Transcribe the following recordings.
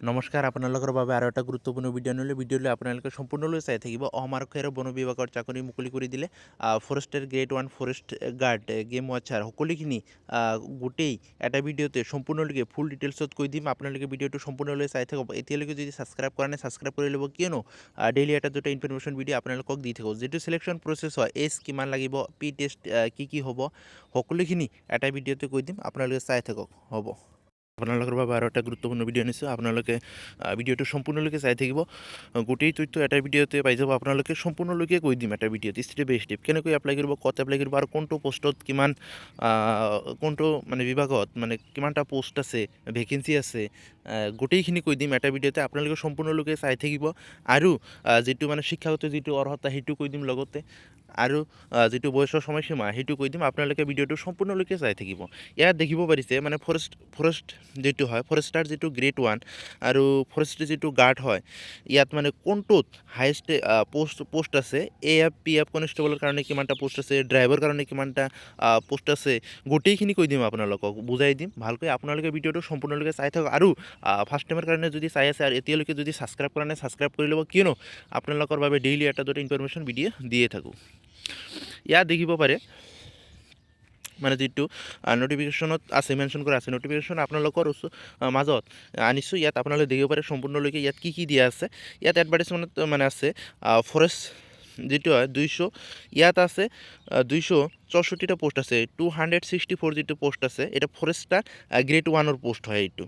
নমস্কাৰ আপোনালোকৰ বাবে আৰু এটা গুৰুত্বপূৰ্ণ ভিডিঅ'লৈ আপোনালোকে সম্পূৰ্ণলৈ চাই থাকিব। অসম আৰক্ষী আৰু বন বিভাগৰ চাকৰি মুকলি কৰি দিলে। Forester grade 1 forest guard game watcher সকলোখিনি গোটেই এটা ভিডিঅ'তে সম্পূৰ্ণলৈকে ফুল ডিটেইলছত কৈ দিম। আপোনালোকে ভিডিঅ'টো সম্পূৰ্ণলৈ চাই থাকক। এতিয়ালৈকে যদি ছাবস্ক্ৰাইব কৰা নাই ছাবস্ক্ৰাইব কৰি ল'ব, কিয়নো ডেইলি এটা দুটা ইনফৰমেশ্যন ভিডিঅ' আপোনালোকক দি থাকোঁ। যিটো চিলেকশ্যন প্ৰচেছ হয়, এজ কিমান লাগিব, পি টেষ্ট কি হ'ব, সকলোখিনি এটা ভিডিঅ'তে কৈ দিম। আপোনালোকে চাই থাকক। হ'ব, আপোনালোকৰ বাবে আৰু এটা গুৰুত্বপূৰ্ণ ভিডিঅ' আনিছোঁ। আপোনালোকে ভিডিঅ'টো সম্পূৰ্ণলৈকে চাই থাকিব। গোটেই তথ্য এটা ভিডিঅ'তে পাই যাব। আপোনালোকে সম্পূৰ্ণলৈকে কৈ দিম এটা ভিডিঅ'ত ষ্টেপ বাই ষ্টেপ কেনেকৈ এপ্লাই কৰিব, ক'ত এপ্লাই কৰিব আৰু কোনটো পোষ্টত কিমান, কোনটো মানে বিভাগত মানে কিমানটা পোষ্ট আছে, ভেকেঞ্চি আছে, গোটেইখিনি কৈ দিম এটা ভিডিঅ'তে। আপোনালোকে সম্পূৰ্ণলৈকে চাই থাকিব। আৰু যিটো মানে শিক্ষাগত যিটো অৰ্হতা সেইটো কৈ দিম লগতে, আৰু যিটো বয়সৰ সময়সীমা সেইটো কৈ দিম। আপোনালোকে ভিডিঅ'টো সম্পূৰ্ণলৈকে চাই থাকিব। ইয়াত দেখিব পাৰিছে মানে ফৰেষ্ট যিটো হয়, ফৰেষ্টাৰ যিটো গ্ৰেড 1 আৰু ফৰেষ্টৰ যিটো গাৰ্ড হয়, ইয়াত মানে কোনটোত হাইষ্ট পোষ্ট আছে, AF PF কনষ্টেবলৰ কাৰণে কিমানটা পোষ্ট আছে, ড্ৰাইভাৰ কাৰণে কিমানটা পোষ্ট আছে, গোটেইখিনি কৈ দিম। আপোনালোকক বুজাই দিম ভালকৈ। আপোনালোকে ভিডিঅ'টো সম্পূৰ্ণলৈকে চাই থাকক। আৰু ফাৰ্ষ্ট টাইমৰ কাৰণে যদি চাই আছে আৰু এতিয়ালৈকে যদি ছাবস্ক্ৰাইব কৰা নাই ছাবস্ক্ৰাইব কৰি ল'ব, কিয়নো আপোনালোকৰ বাবে ডেইলি এটা দুটা ইনফৰমেশ্যন ভিডিঅ' দিয়ে থাকোঁ। ইয়াত দেখিব পাৰে মানে যিটো নটিফিকেশ্যনত আছে, মেনশ্যন কৰা আছে, নটিফিকেশ্যন আপোনালোকৰ মাজত আনিছোঁ। ইয়াত আপোনালোকে দেখিব পাৰে সম্পূৰ্ণলৈকে ইয়াত কি কি দিয়া আছে। ইয়াত এডভাৰ্টাইজমেণ্টত মানে আছে ফৰেষ্ট যিটো হয় 200, ইয়াত আছে 264টা পোষ্ট আছে। 264 যিটো পোষ্ট আছে এটা ফৰেষ্টাৰ গ্ৰেড 1ৰ পোষ্ট হয় এইটো।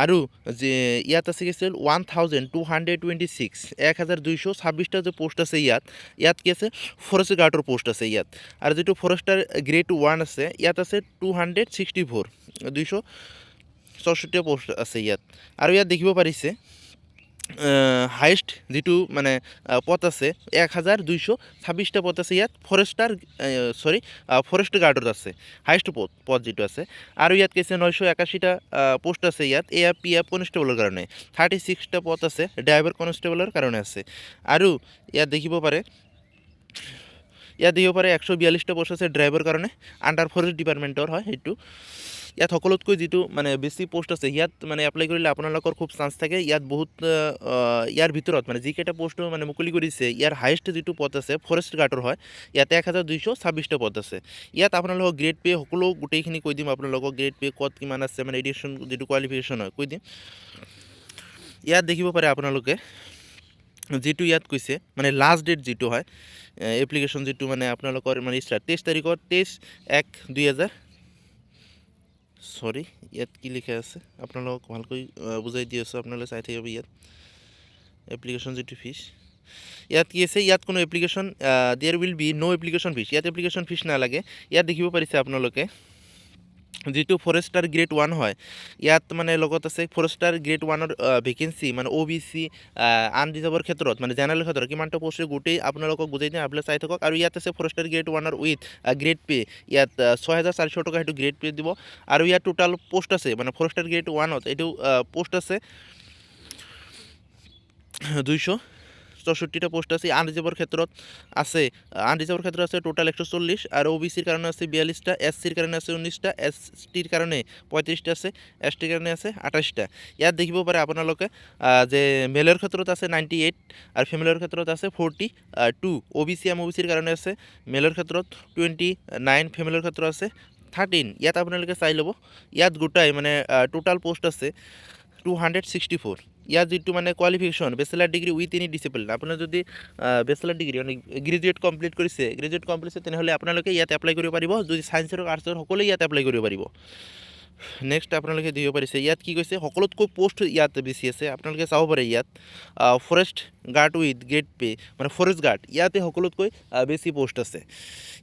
আৰু যে ইয়াত আছে কি আছিল 1226, 1226টা যে পোষ্ট আছে ইয়াত কি আছে ফৰেষ্ট গাৰ্ডৰ পোষ্ট আছে ইয়াত। আৰু যিটো ফৰেষ্টাৰ গ্ৰেড 1 আছে ইয়াত আছে 264, 264টা পোষ্ট আছে ইয়াত। আৰু ইয়াত দেখিব পাৰিছে হাইষ্ট যিটো মানে পদ আছে 1226টা পদ আছে ইয়াত ফৰেষ্ট গাৰ্ডত আছে হাইষ্ট পদ যিটো আছে। আৰু ইয়াত কৈছে 981টা পোষ্ট আছে ইয়াত AF PF কনষ্টেবলৰ কাৰণে। 36টা পদ আছে ড্ৰাইভাৰ কনষ্টেবলৰ কাৰণে আছে। আৰু ইয়াত দেখিব পাৰে 142টা পোষ্ট আছে ড্ৰাইভাৰ কাৰণে, আণ্ডাৰ ফৰেষ্ট ডিপাৰ্টমেণ্টৰ হয় সেইটো। ইয়াত সকলোতকৈ যিটো মানে বেছি পোষ্ট আছে ইয়াত মানে এপ্লাই কৰিলে আপোনালোকৰ খুব চান্স থাকে। ইয়াত বহুত ইয়াৰ ভিতৰত মানে যিকেইটা পোষ্ট মানে মুকলি কৰিছে ইয়াৰ হাইষ্ট যিটো পদ আছে ফৰেষ্ট গাৰ্ডৰ হয়, ইয়াত 1226টা পদ আছে। ইয়াত আপোনালোকক গ্ৰেড পে সকলো গোটেইখিনি কৈ দিম। আপোনালোকক গ্ৰেড পে ক'ত কিমান আছে, মানে এডুকেশ্যন যিটো কোৱালিফিকেশ্যন হয় কৈ দিম। ইয়াত দেখিব পাৰে আপোনালোকে যিটো ইয়াত কৈছে মানে লাষ্ট ডেট যিটো হয় এপ্লিকেশ্যন যিটো মানে আপোনালোকৰ মানে ষ্টাৰ্ট 23 তাৰিখৰ 23/1/2000, সৰি ইয়াত কি লিখা আছে আপোনালোকক ভালকৈ বুজাই দি আছোঁ, আপোনালোকে চাই থাকিব। ইয়াত এপ্লিকেশ্যন যিটো ফিজ ইয়াত কি আছে, ইয়াত কোনো application there will be no' application fees, ইয়াত এপ্লিকেশ্যন ফিজ নালাগে। ইয়াত দেখিব পাৰিছে আপোনালোকে যিটো ফৰেষ্টাৰ গ্ৰেড 1 হয় ইয়াত মানে লগত আছে ফৰেষ্টাৰ গ্ৰেড 1ৰ ভেকেঞ্চি মানে OBC আনৰিজাৰ্ভৰ ক্ষেত্ৰত মানে জেনেৰেল ক্ষেত্ৰত কিমানটা পোষ্ট গোটেই আপোনালোকক বুজাই দিম। আপোনালোকে চাই থাকক। আৰু ইয়াত আছে ফৰেষ্টাৰ গ্ৰেড 1ৰ উইথ গ্ৰেড পে, ইয়াত 6400 টকা সেইটো গ্ৰেড পে দিব। আৰু ইয়াত টোটাল পোষ্ট আছে মানে ফৰেষ্টাৰ গ্ৰেড 1ত এইটো পোষ্ট আছে 264টা পোষ্ট আছে। আনৰিজাৰ্ভৰ ক্ষেত্ৰত আছে টোটাল 140, আৰু OBCৰ কাৰণে আছে 42টা, SCৰ কাৰণে আছে 19টা, STৰ কাৰণে 35টা আছে, STৰ কাৰণে আছে 28টা। ইয়াত দেখিব পাৰে আপোনালোকে যে মেলৰ ক্ষেত্ৰত আছে 98 আৰু ফিমেলৰ ক্ষেত্ৰত আছে 42। OBC MOBCৰ কাৰণে আছে মেলৰ ক্ষেত্ৰত 29, ফিমেলৰ ক্ষেত্ৰত আছে 13। ইয়াত আপোনালোকে চাই ল'ব। ইয়াত গোটাই মানে টোটাল পোষ্ট আছে 264। ইয়াত যিটো মানে qualification bachelor degree with any discipline, আপোনাৰ যদি বেচেলাৰ ডিগ্ৰী মানে গ্ৰেজুৱেট কমপ্লিট কৰিছে তেনেহ'লে আপোনালোকে ইয়াত এপ্লাই কৰিব পাৰিব। যদি ছায়েন্সৰ আৰ্টছৰ সকলোৱে ইয়াত এপ্লাই কৰিব পাৰিব। নেক্সট আপোনালোকে দিব পাৰিছে ইয়াত কি কৈছে সকলোতকৈ পোষ্ট ইয়াত বেছি আছে। আপোনালোকে চাব পাৰে ইয়াত forest guard with grade pay মানে ফৰেষ্ট গাৰ্ড ইয়াতে সকলোতকৈ বেছি পোষ্ট আছে।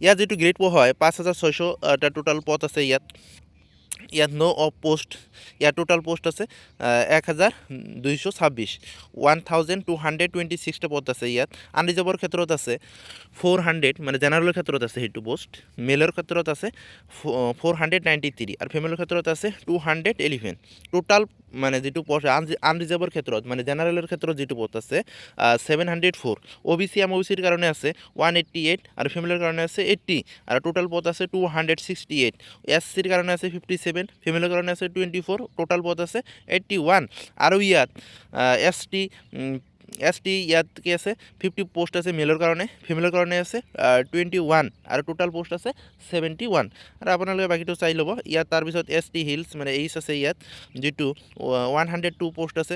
ইয়াত যিটো গ্ৰেড পে হয় 5600টা টোটাল পদ আছে ইয়াত নো অফ পোষ্ট। ইয়াত টোটাল পোষ্ট আছে 1226, 1226টা পদ আছে। ইয়াত আনৰিজাৰ্ভৰ ক্ষেত্ৰত আছে 400 মানে জেনেৰেলৰ ক্ষেত্ৰত আছে সেইটো পোষ্ট। মেলৰ ক্ষেত্ৰত আছে 493 আৰু ফিমেলৰ ক্ষেত্ৰত আছে 211। টোটাল মানে যিটো পোষ্ট আনৰিজাৰ্ভৰ ক্ষেত্ৰত মানে জেনেৰেলৰ ক্ষেত্ৰত যিটো পোষ্ট আছে 704। OBC MOBCৰ কাৰণে আছে 188 আৰু ফিমেলৰ কাৰণে আছে 80 আৰু টোটাল পদ আছে 268। SCৰ কাৰণে আছে 57 27, ফিমেলৰ কাৰণে আছে 24, টোটাল পথ আছে 81। আৰু ইয়াত এছ টি ইয়াত কি আছে 50 পোষ্ট আছে মেলৰ কাৰণে, ফিমেলৰ কাৰণে আছে 21 আৰু টোটাল পোষ্ট আছে 71। আৰু আপোনালোকে বাকীটো চাই ল'ব। ইয়াত তাৰপিছত এছ টি হিলছ মানে এইচ আছে ইয়াত, যিটো 102 পোষ্ট আছে,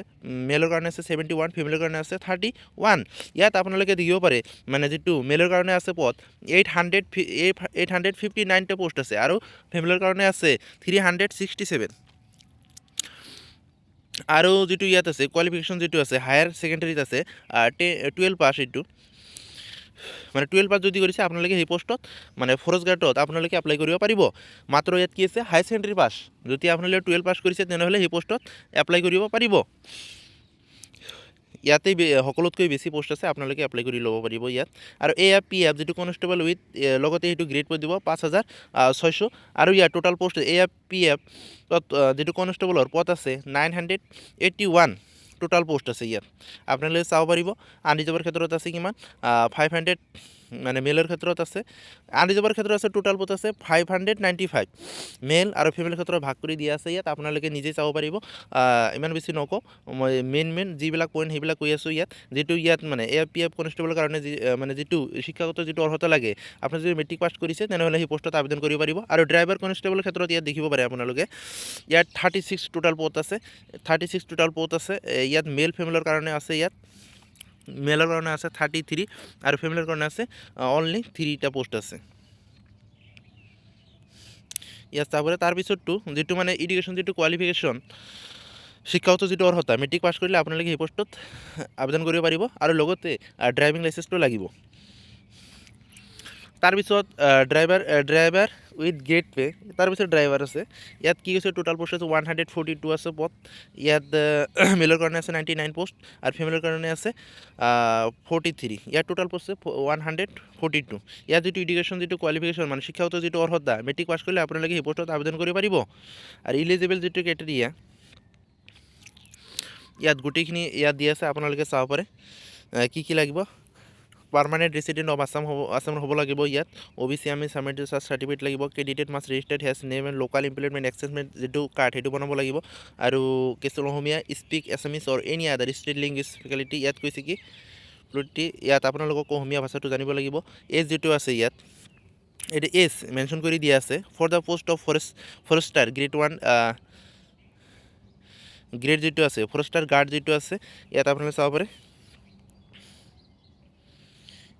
মেলৰ কাৰণে আছে 71, ফিমেলৰ কাৰণে আছে 31। ইয়াত আপোনালোকে দেখিব পাৰে মানে যিটো মেলৰ কাৰণে আছে পথ 859টা পোষ্ট আছে আৰু ফিমেলৰ কাৰণে আছে 367। আৰু যিটো ইয়াত আছে কোৱালিফিকেশ্যন যিটো আছে হায়াৰ ছেকেণ্ডেৰীত আছে 12 পাছ, এইটো মানে 12 পাছ যদি কৰিছে আপোনালোকে সেই পোষ্টত মানে ফৰেষ্ট গাৰ্ডত আপোনালোকে এপ্লাই কৰিব পাৰিব। মাত্ৰ ইয়াত কি আছে হায়াৰ ছেকেণ্ডেৰী পাছ, যদি আপোনালোকে 12 পাছ কৰিছে তেনেহ'লে সেই পোষ্টত এপ্লাই কৰিব পাৰিব। ইয়াতে সকলোতকৈ বেছি পোষ্ট আছে, আপোনালোকে এপ্লাই কৰি ল'ব পাৰিব ইয়াত। আৰু AFPF যিটো কনষ্টেবল উইথ লগতে সেইটো গ্ৰেড পদ দিব 5600। আৰু ইয়াত টোটাল পোষ্ট AFPF যিটো কনষ্টেবলৰ পদ আছে 981 টোটাল পোষ্ট আছে ইয়াত, আপোনালোকে চাব পাৰিব। আনৰিজাৰ্ভৰ ক্ষেত্ৰত আছে কিমান 500, মানে মেলৰ ক্ষেত্ৰত আছে, আনৰিজাৰ্ভৰ ক্ষেত্ৰত আছে টোটাল পথ আছে 595। মেল আৰু ফিমেল ক্ষেত্ৰত ভাগ কৰি দিয়া আছে ইয়াত, আপোনালোকে নিজে চাব পাৰিব। ইমান বেছি নকওঁ, মই মেইন যিবিলাক পইণ্ট সেইবিলাক কৈ আছোঁ ইয়াত। যিটো ইয়াত মানে AFPF কনষ্টেবলৰ কাৰণে মানে যিটো শিক্ষাগত যিটো অৰ্হতা লাগে, আপুনি যদি মেট্ৰিক পাছ কৰিছে তেনেহ'লে সেই পোষ্টত আবেদন কৰিব পাৰিব। আৰু ড্ৰাইভাৰ কনষ্টেবলৰ ক্ষেত্ৰত ইয়াত দেখিব পাৰে আপোনালোকে, ইয়াত 36 টোটাল পথ আছে, 36 টোটাল পথ আছে। ইয়াত মেল ফিমেলৰ কাৰণে আছে, ইয়াত মেলৰ কাৰণে আছে 33 আৰু ফিমেলৰ কাৰণে আছে অনলি 3টা পোষ্ট আছে ইয়াত। তাৰপিছতটো যিটো মানে এডুকেশ্যন যিটো কোৱালিফিকেশ্যন, শিক্ষাগত যিটো অৰ্হতা, মেট্ৰিক পাছ কৰিলে আপোনালোকে সেই পোষ্টত আবেদন কৰিব পাৰিব। আৰু লগতে ড্ৰাইভিং লাইচেন্সটো লাগিব। তাৰপিছত ড্ৰাইভাৰ উইথ গ্ৰেড পে, তাৰপিছত ড্ৰাইভাৰ আছে। ইয়াত কি কৈছে টোটাল পোষ্ট আছে 142 আছে পথ। ইয়াত মেলৰ কাৰণে আছে 99 পোষ্ট আৰু ফিমেলৰ কাৰণে আছে 43। ইয়াত টোটাল পোষ্ট আছে 142। ইয়াত যিটো এডুকেশ্যন যিটো কোৱালিফিকেশ্যন মানে শিক্ষাগত যিটো অৰ্হতা, মেট্ৰিক পাছ কৰিলে আপোনালোকে সেই পোষ্টত আবেদন কৰিব পাৰিব। আৰু ইলিজিবল যিটো ক্ৰাইটেৰিয়া ইয়াত গোটেইখিনি ইয়াত দি আছে, আপোনালোকে চাব পাৰে কি লাগিব। পাৰ্মানেণ্ট ৰেচিডেণ্ট অফ আছামৰ হ'ব লাগিব ইয়াত। OBC আমি সাবমিটেড চাৰ্টিফিকেট লাগিব। Candidate must registered has name and local employment exchange যিটো কাৰ্ড সেইটো বনাব লাগিব। আৰু কেচল Asomiya speak Assamese or any other state language faculty, ইয়াত কৈছে কি ইয়াত আপোনালোকক অসমীয়া ভাষাটো জানিব লাগিব। এজ যিটো আছে ইয়াত, এইটো এজ মেনশ্যন কৰি দিয়া আছে। For the post of forester grade 1 grade যিটো আছে, ফৰেষ্টাৰ গাৰ্ড যিটো আছে, ইয়াত আপোনালোকে চাব পাৰে।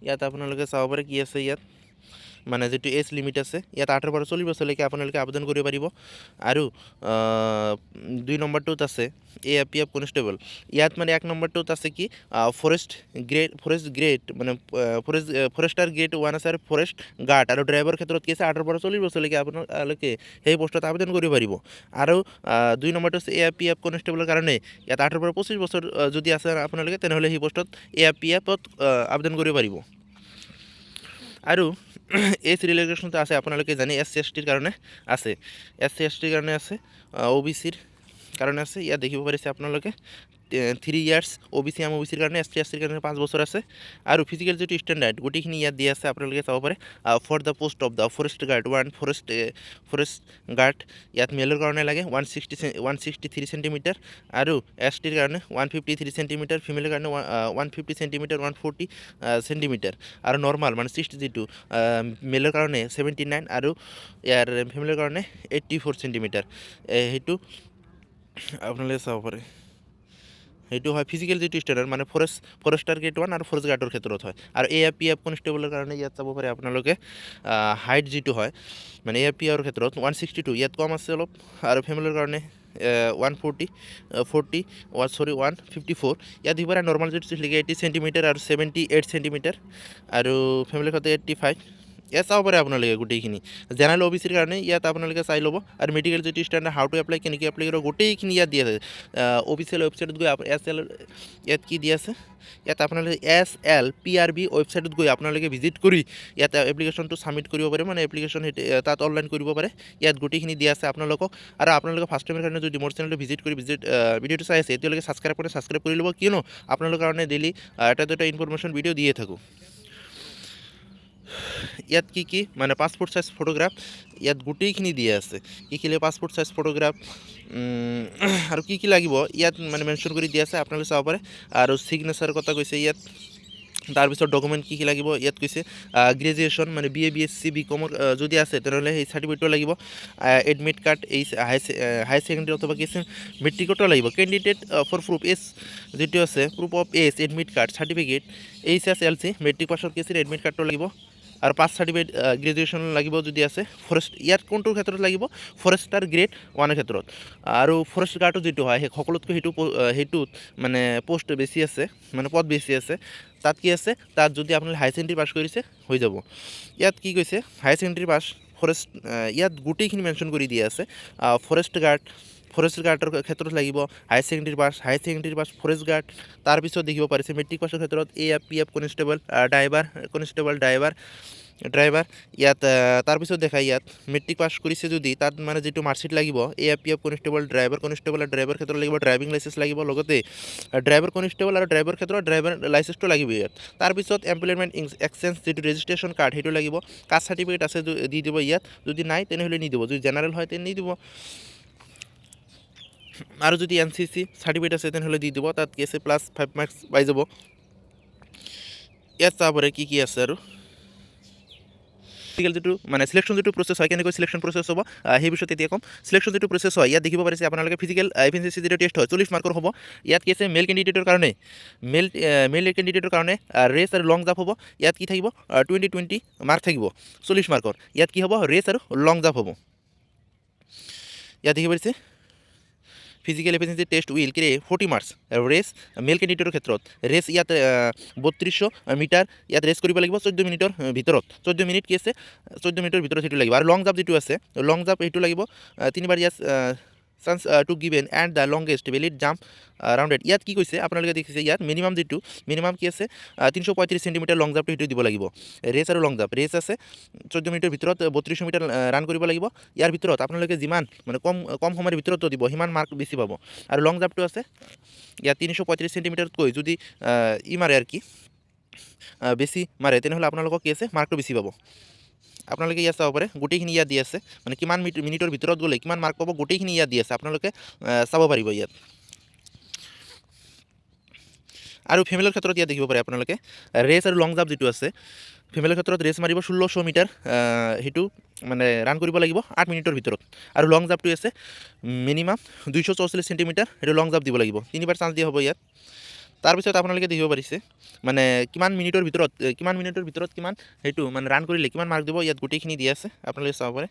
ইয়াত আপোনালোকে চাব পাৰে কি আছে ইয়াত মানে যিটো এজ লিমিট আছে, ইয়াত 18 পৰা 40 বছৰলৈকে আপোনালোকে আবেদন কৰিব পাৰিব। আৰু 2 নম্বৰটোত আছে AFPF কনষ্টেবল। ইয়াত মানে 1 নম্বৰটোত আছে কি ফৰেষ্ট গ্ৰেড মানে ফৰেষ্টাৰ গ্ৰেড 1 আছে আৰু ফৰেষ্ট গাৰ্ড। আৰু ড্ৰাইভাৰ ক্ষেত্ৰত কি আছে 18 পৰা 40 বছৰলৈকে আপোনালোকে সেই পোষ্টত আবেদন কৰিব পাৰিব। আৰু 2 নম্বৰটো আছে AFPF কনষ্টেবলৰ কাৰণে, ইয়াত 18 পৰা 25 বছৰ যদি আছে আপোনালোকে তেনেহ'লে সেই পোষ্টত AFPFত আবেদন কৰিব পাৰিব। আৰু এজ ৰিলেক্সেশ্যনটো আছে, আপোনালোকে জানে SC STৰ কাৰণে আছে, SC STৰ কাৰণে আছে, OBCৰ কাৰণে আছে। ইয়াত দেখিব পাৰিছে আপোনালোকে 3 ইয়াৰ্ছ OBC OBCৰ কাৰণে, SC STৰ কাৰণে 5 বছৰ আছে। আৰু ফিজিকেল যিটো ষ্টেণ্ডাৰ্ড গোটেইখিনি ইয়াত দিয়া আছে, আপোনালোকে চাব পাৰে। For the post of the forest guard 1 forest guard, ইয়াত মেলৰ কাৰণে লাগে 163 চেণ্টিমিটাৰ আৰু STৰ কাৰণে 153 চেণ্টিমিটাৰ, ফিমেলৰ কাৰণে 150 চেণ্টিমিটাৰ 140 চেণ্টিমিটাৰ। আৰু নৰ্মাল মানে 60 যিটো মেলৰ কাৰণে 79 আৰু ইয়াৰ ফিমেলৰ কাৰণে 84 চেণ্টিমিটাৰ। সেইটো আপোনালোকে চাব পাৰে। সেইটো হয় ফিজিকেল যিটো ষ্টেণ্ডাৰ্ড মানে ফৰেষ্টাৰ গ্ৰেড 1 আৰু ফৰেষ্ট গাৰ্ডৰ ক্ষেত্ৰত হয়। আৰু AFPF কনষ্টেবলৰ কাৰণে ইয়াত চাব পাৰে আপোনালোকে হাইট যিটো হয় মানে AFPFৰ ক্ষেত্ৰত 162, ইয়াত কম আছে অলপ। আৰু ফিমেলৰ কাৰণে 154, ইয়াত দিব পাৰে নৰ্মেল যিটো 80 চেণ্টিমিটাৰ আৰু 78 চেণ্টিমিটাৰ। আৰু ফিমেলৰ ক্ষেত্ৰত 85। ইয়াত চাব পাৰে আপোনালোকে গোটেইখিনি। জেনেৰেল OBCৰ কাৰণে ইয়াত আপোনালোকে চাই ল'ব। আৰু মেডিকেল যিটো ষ্টেণ্ডাৰ্ড হাউ টু এপ্লাই, কেনেকৈ এপ্লাই কৰিব, গোটেইখিনি ইয়াত দিয়া আছে। অফিচিয়েল ৱেবছাইটত গৈ SL ইয়াত কি দিয়া আছে, ইয়াত আপোনালোকে SLPRB ৱেবছাইটত গৈ আপোনালোকে ভিজিট কৰি ইয়াত এপ্লিকেশ্যনটো ছাবমিট কৰিব পাৰে, মানে এপ্লিকেশ্যন তাত অনলাইন কৰিব পাৰে। ইয়াত গোটেইখিনি দিয়া আছে আপোনালোকক। আৰু আপোনালোকে ফাৰ্ষ্ট টাইমৰ কাৰণে যদি মোৰ চেনেলটো ভিজিট ভিডিঅ'টো চাই আছে এতিয়ালৈকে ছাবস্ক্ৰাইব কৰি ল'ব, কিয়নো আপোনালোকৰ কাৰণে ডেইলি এটা দুটা ইনফৰমেশ্যন ভিডিঅ' দিয়ে থাকোঁ। ইয়াত কি মানে পাছপোৰ্ট চাইজ ফটোগ্ৰাফ ইয়াত গোটেইখিনি দিয়া আছে কি লাগিব পাছপোৰ্ট চাইজ ফটোগ্ৰাফ আৰু কি লাগিব ইয়াত মানে মেনশ্যন কৰি দিয়া আছে আপোনালোকে চাব পাৰে আৰু ছিগনেচাৰ কথা কৈছে ইয়াত তাৰপিছত ডকুমেণ্ট কি লাগিব ইয়াত কৈছে গ্ৰেজুৱেশ্যন মানে BA BSc BCom যদি আছে তেনেহ'লে সেই চাৰ্টিফিকেটটো লাগিব এডমিট কাৰ্ড এই হাই ছেকেণ্ডেৰী অথবা কি আছে মেট্ৰিকতো লাগিব কেণ্ডিডেট ফৰ প্ৰুফ এজ যিটো আছে proof of age admit card certificate HSLC matric পাছত কি আছে এডমিট কাৰ্ডটো লাগিব আৰু পাছ চাৰ্টিফিকেট গ্ৰেজুৱেশ্যন লাগিব যদি আছে ফৰেষ্ট ইয়াত কোনটোৰ ক্ষেত্ৰত লাগিব ফৰেষ্টাৰ গ্ৰেড 1ৰ ক্ষেত্ৰত আৰু ফৰেষ্ট গাৰ্ডৰ যিটো হয় সেই সকলোতকৈ সেইটোত মানে পোষ্ট বেছি আছে মানে পদ বেছি আছে তাত কি আছে তাত যদি আপোনালোকে হাই ছেকেণ্ডেৰী পাছ কৰিছে হৈ যাব ইয়াত কি কৈছে হাই ছেকেণ্ডেৰী পাছ ফৰেষ্ট ইয়াত গোটেইখিনি মেনশ্যন কৰি দিয়া আছে ফৰেষ্ট গাৰ্ডৰ ক্ষেত্ৰত লাগিব হাই ছেকেণ্ডেৰী পাছ ফৰেষ্ট গাৰ্ড তাৰপিছত দেখিব পাৰিছে মেট্ৰিক পাছৰ ক্ষেত্ৰত AF PF কনষ্টেবল ড্ৰাইভাৰ ইয়াত তাৰপিছত দেখা ইয়াত মেট্ৰিক পাছ কৰিছে যদি তাত মানে যিটো মাৰ্কশ্বিট লাগিব AF PF কনষ্টেবল আৰু ড্ৰাইভাৰ ক্ষেত্ৰত লাগিব ড্ৰাইভিং লাইচেঞ্চ লাগিব লগতে ড্ৰাইভাৰ কনষ্টেবল আৰু ড্ৰাইভাৰ ক্ষেত্ৰত ড্ৰাইভাৰ লাইচেঞ্চটো লাগিব ইয়াত তাৰপিছত এমপ্লয়মেণ্ট এক্সচেঞ্জ যিটো ৰেজিষ্ট্ৰেশ্যন কাৰ্ড সেইটো লাগিব কাষ্ট চাৰ্টিফিকেট আছে দি দিব ইয়াত যদি নাই তেনেহ'লে নিদিব যদি জেনেৰেল হয় তেনে নিদিব আৰু যদি NCC চাৰ্টিফিকেট আছে তেনেহ'লে দি দিব তাত কি আছে +5 মাৰ্কছ পাই যাব ইয়াত চাব পাৰে কি আছে আৰু ফিজিকেল যিটো মানে সিলেকশ্যন যিটো প্ৰচেছ হয় কেনেকৈ সিলেকশ্যন প্ৰচেছ হ'ব সেই বিষয়ত এতিয়া ক'ম সিলেকশ্যন যিটো প্ৰচেছ হয় ইয়াত দেখিব পাৰিছে আপোনালোকে ফিজিকেল এফিচিয়েঞ্চি যিটো টেষ্ট হয় 40 মাৰ্কৰ হ'ব ইয়াত কি আছে মেল কেণ্ডিডেটৰ কাৰণে ৰেচ আৰু লং জাম্প হ'ব ইয়াত কি থাকিব 20 মাৰ্ক থাকিব 40 মাৰ্কৰ ইয়াত কি হ'ব ৰেচ আৰু লং জাম্প হ'ব ইয়াত দেখিব পাৰিছে physical efficiency test will carry 40 marks race male কেণ্ডিডেটৰ ক্ষেত্ৰত ৰেচ ইয়াত 3200 মিটাৰ ইয়াত ৰেচ কৰিব লাগিব 14 মিনিটৰ ভিতৰত 14 মিনিট কি আছে 14 মিনিটৰ ভিতৰত সেইটো লাগিব আৰু লং জাম্প যিটো আছে লং জাম্প সেইটো লাগিব 3বাৰ ইয়াত chance to given and the longest valid jump rounded ইয়াত কি কৈছে আপোনালোকে দেখিছে ইয়াত মিনিমাম কি আছে 335 চেণ্টিমিটাৰ লং জাম্পটো সেইটো দিব লাগিব ৰেচ আৰু লং জাম্প ৰেচ আছে 14 মিনিটৰ ভিতৰত 3200 মিটাৰ ৰান কৰিব লাগিব ইয়াৰ ভিতৰত আপোনালোকে যিমান মানে কম সময়ৰ ভিতৰত দিব সিমান মাৰ্ক বেছি পাব আৰু লং জাম্পটো আছে ইয়াত 335 চেণ্টিমিটাৰতকৈ যদি মাৰে আৰু কি বেছি মাৰে তেনেহ'লে আপোনালোকক কি আছে মাৰ্কটো বেছি পাব আপোনালোকে ইয়াত চাব পাৰে গোটেইখিনি ইয়াত দি আছে মানে কিমান মিনিটৰ ভিতৰত গ'লে কিমান মাৰ্ক পাব গোটেইখিনি ইয়াত দি আছে আপোনালোকে চাব পাৰিব ইয়াত আৰু ফিমেলৰ ক্ষেত্ৰত ইয়াত দেখিব পাৰে আপোনালোকে ৰেচ আৰু লং জাম্প যিটো আছে ফিমেলৰ ক্ষেত্ৰত ৰেচ মাৰিব 1600 মিটাৰ সেইটো মানে ৰান কৰিব লাগিব 8 মিনিটৰ ভিতৰত আৰু লং জাম্পটো আছে মিনিমাম 244 চেণ্টিমিটাৰ সেইটো লং জাম্প দিব লাগিব 3বাৰ চান্স দিয়া হ'ব ইয়াত তাৰপিছত আপোনালোকে দেখিব পাৰিছে মানে কিমান মিনিটৰ ভিতৰত কিমান সেইটো মানে ৰান কৰিলে কিমান মাৰ্ক দিব ইয়াত গোটেইখিনি দিয়া আছে আপোনালোকে চাব পাৰে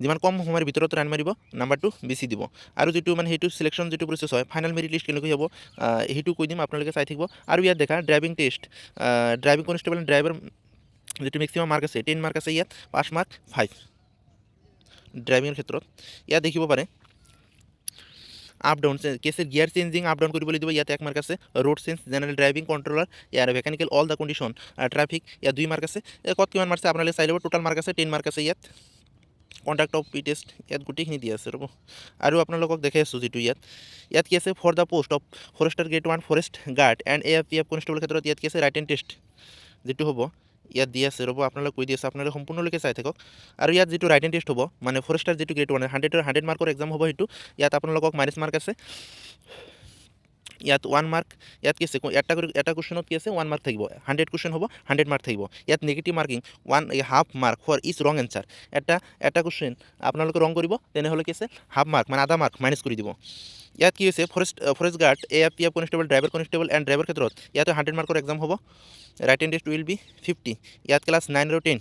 যিমান কম সময়ৰ ভিতৰত ৰান মাৰিব নাম্বাৰটো বেছি দিব আৰু যিটো মানে সেইটো সিলেকশ্যন যিটো প্ৰচেছ হয় ফাইনেল মেৰিট লিষ্ট কেনেকৈ হ'ব সেইটো কৈ দিম আপোনালোকে চাই থাকিব আৰু ইয়াত দেখা driving test driving constable driver যিটো মেক্সিমাম মাৰ্ক আছে 10 মাৰ্ক আছে ইয়াত পাছ মাৰ্ক 5 ড্ৰাইভিঙৰ ক্ষেত্ৰত ইয়াত দেখিব পাৰে আপ ডাউন কেসেৰ গিয়াৰ চেঞ্জিং আপ ডাউন কৰিব লাগিব ইয়াত 1 মাৰ্ক আছে road change general driving controller ইয়াৰ mechanical all the condition traffic ইয়াত 2 মাৰ্ক আছে ক'ত কিমান মাৰ্ক আছে আপোনালোকে চাই ল'ব টোটাল মাৰ্ক আছে 10 মাৰ্ক আছে ইয়াত কণ্টাক্ট অফ পি টেষ্ট ইয়াত গোটেইখিনি দিয়া আছে ৰ'ব আৰু আপোনালোকক দেখাই আছোঁ যিটো ইয়াত কি আছে for the post of forester grade 1 forest guard and AF PF constable ক্ষেত্ৰত ইয়াত কি আছে ৰাইট এণ্ড টেষ্ট যিটো হ'ব ইয়াত দি আছে ৰ'ব আপোনালোকে কৈ দি আছে আপোনালোকে সম্পূৰ্ণলৈকে চাই থাকক আৰু ইয়াত যিটো ৰাইট এণ্ড টেষ্ট হ'ব মানে ফৰেষ্টাৰ যিটো গ্ৰেড 100 মাৰ্কৰ এক্সাম হ'ব সেইটো ইয়াত আপোনালোকক মাইনাছ মাৰ্ক আছে ইয়াত 1 মাৰ্ক ইয়াত কি আছে এটা কুৱেশ্যনত কি আছে 1 মাৰ্ক থাকিব 100 কুৱেশ্যন হ'ব 100 মাৰ্ক থাকিব ইয়াত নেগেটিভ মাৰ্কিং 1/2 মাৰ্ক ফৰ ইচ ৰং এনচাৰ এটা কুৱেশ্যন আপোনালোকে ৰং কৰিব তেনেহ'লে কি আছে হাফ মাৰ্ক মানে আধা মাৰ্ক মাইনাছ কৰি দিব ইয়াত কি হৈছে forest guard AF PF constable driver constable and driver ক্ষেত্ৰত ইয়াতে 100 মাৰ্কৰ এক্সাম হ'ব right and test will be 50 ইয়াত ক্লাছ 9 আৰু 10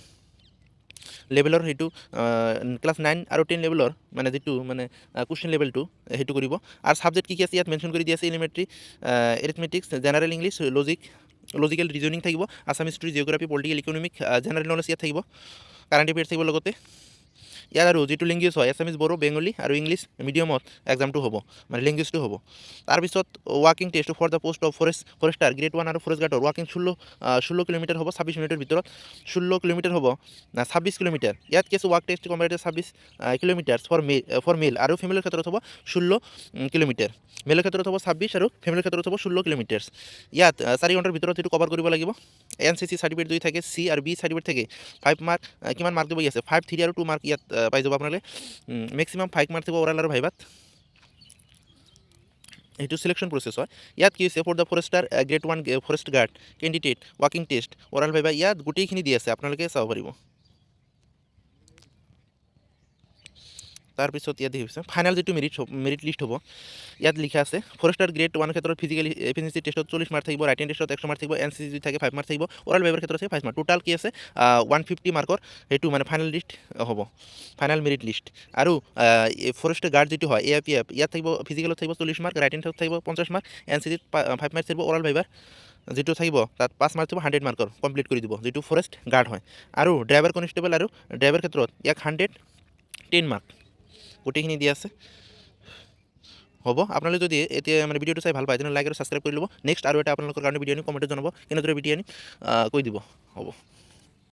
লেভেলৰ সেইটো ক্লাছ 9 আৰু 10 লেভেলৰ মানে যিটো মানে কুৱেশ্যন লেভেলটো সেইটো কৰিব আৰু ছাবজেক্ট কি আছে ইয়াত মেনশ্যন কৰি দিয়া আছে elementary arithmetics general English logical reasoning থাকিব Assam history geography political economic general knowledge ইয়াত থাকিব কাৰেণ্ট এফেয়াৰ্ছ থাকিব লগতে ইয়াত আৰু যিটো লেংগুৱেজ হয় এছামিজ, বড়ো, বেংগলী আৰু ইংলিছ মিডিয়ামত এক্সামটো হ'ব, মানে লেংগুৱেজটো হ'ব। তাৰপিছত ৱাকিং test for the post of forester grade 1 আৰু ফৰেষ্ট গাৰ্ডৰ ৱাকিং 16 কিলোমিটাৰ হ'ব, 26 মিনিটৰ ভিতৰত 16 কিলোমিটাৰ হ'ব, 26 কিলোমিটাৰ। ইয়াত কি আছে walk test comparative 26 kilometre for male আৰু ফিমেলৰ ক্ষেত্ৰত হ'ব 16 কিলোমিটাৰ। মেলৰ ক্ষেত্ৰত হ'ব 26 আৰু ফিমেলৰ ক্ষেত্ৰত হ'ব 16 কিলোমিটাৰ। ইয়াত 4 ঘণ্টাৰ ভিতৰত এইটো কভাৰ কৰিব লাগিব। NCC চাৰ্টিফিকেট যদি থাকে, C আৰু B চাৰ্টিফিকেট থাকে, 5 মাৰ্ক কিমান মাৰ্ক দিব আছে 5, 3 আৰু 2 মাৰ্ক ইয়াত পাই যাব আপোনালোকে। মেক্সিমাম 5 মাৰ্ক দিব ওৰাল আৰু ভাইভাত। এইটো সিলেকশ্যন প্ৰচেছ হয়। ইয়াত কি হৈছে for the forester grade 1 forest guard candidate ৱাকিং টেষ্ট ওৰাল ভাইভা, ইয়াত গোটেইখিনি দি আছে, আপোনালোকে চাব পাৰিব। তাৰপিছত ইয়াত দেখিছে ফাইনেল যিটো মেৰিট লিষ্ট হ'ব, ইয়াত লিখা আছে ফৰেষ্টাৰ গ্ৰেড 1 ক্ষেত্ৰত ফিজিকেল এফিচিয়েঞ্চি টেষ্টত 40 মাৰ্ক থাকিব, ৰাইটিং টেষ্টত 100 মাৰ্ক থাকিব, NCC যদি থাকে 5 মাৰ্ক থাকিব, ওৰাল ভাইভাৰ ক্ষেত্ৰত আছে 5 মাৰ্ক। টোটাল কি আছে 150 মাৰ্কৰ সেইটো মানে ফাইনেল লিষ্ট হ'ব, ফাইনেল মেৰিট লিষ্ট। আৰু ফৰেষ্ট গাৰ্ড যিটো হয় AIPF, ইয়াত থাকিব ফিজিকেলত থাকিব 40 মাৰ্ক, ৰাইটিং টেষ্টত থাকিব 50 মাৰ্ক, NCCত 5 মাৰ্ক থাকিব, ওৰাল ভাইভাৰ যিটো থাকিব তাত 5 মাৰ্ক থাকিব, 100 মাৰ্কৰ কমপ্লিট কৰি দিব, যিটো ফৰেষ্ট গাৰ্ড হয়। আৰু ড্ৰাইভাৰ কনষ্টেবল আৰু ড্ৰাইভাৰ ক্ষেত্ৰত ইয়াক 110 মাৰ্ক গোটেইখিনি দিয়া আছে। হ'ব, আপোনালোকে যদি এতিয়া মানে ভিডিঅ'টো চাই ভাল পায় তেনেহ'লে লাইক আৰু ছাবস্ক্ৰাইব কৰি ল'ব। নেক্সট আৰু এটা আপোনালোকৰ কাৰণে ভিডিঅ' আনি কমেণ্টত জনাব, কেনেদৰে ভিডিঅ' আনি কৈ দিব। হ'ব।